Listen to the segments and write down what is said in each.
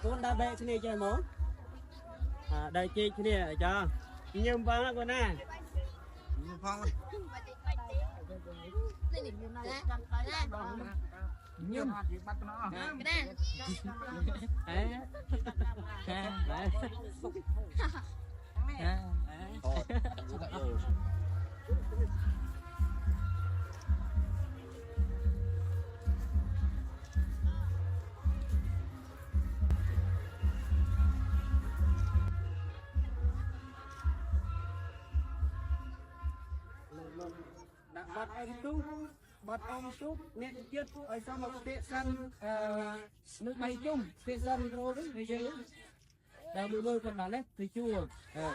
con đã bẹ cái này chơi món đây chơi cái này cho nhâm vang đó con nè nhâm vang nhâm bật ông chúc nét chết ở sau một tiện sân nước bay chung tiện sân rồi đấy thì chứ đang bị lôi con nào đấy thì chua rơm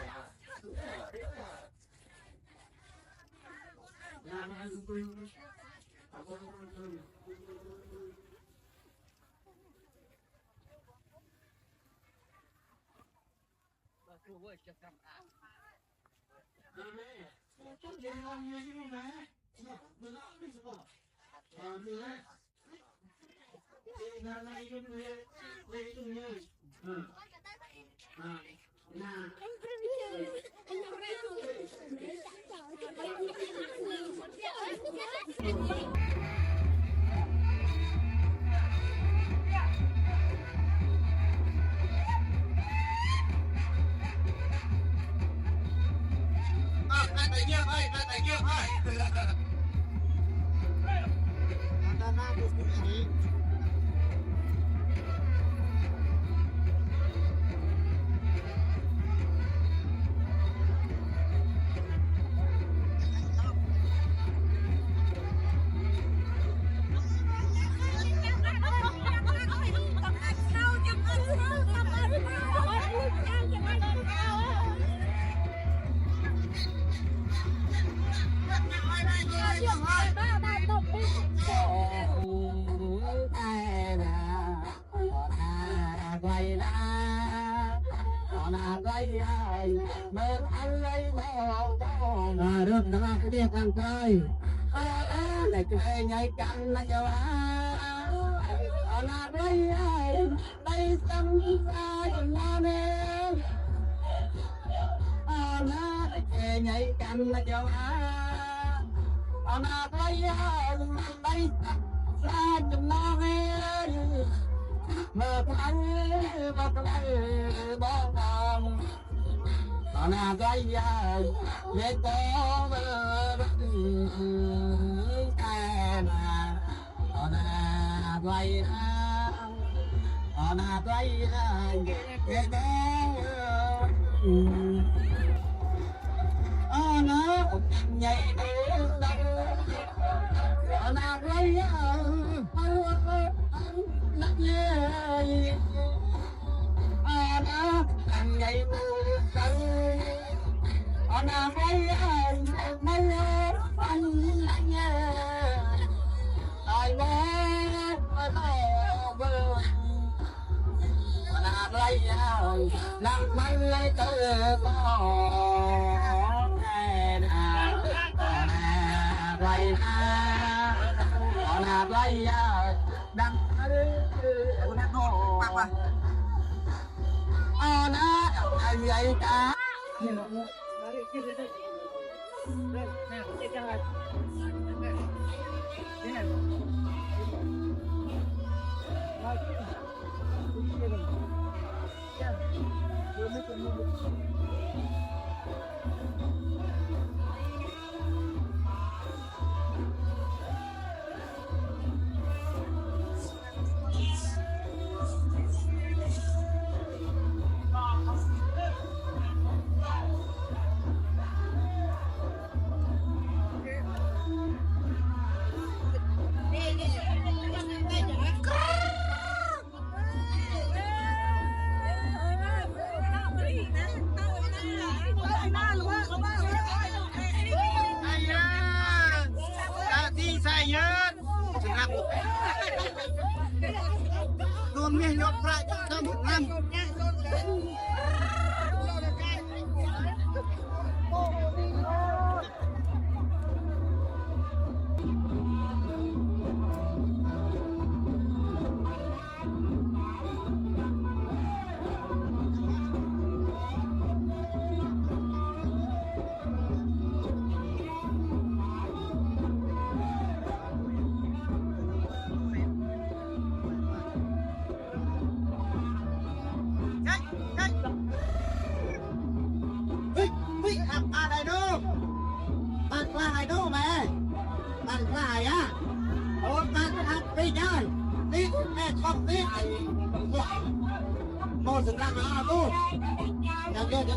nó cái điên càng coi này cái nhảy cắn nó cho là đây tâm ra cho nè là cái nhảy cắn nó cho là đây ra cho nè mà anh mà cái bom là cái để có cái là quay là quay để có nó nhảy là quay nát nhảy nó nhảy na mấy anh lạnh ai bé na lấy làm mấy lấy tới có na lấy na lấy đăng nó anh vậy cả em. Ai đâu? Bạn là ai đâu mẹ? Bạn là ai á? Ôi bạn ăn đi nhá. Đi mẹ không đi. Một sự làm là đâu? Chẳng chưa chứ.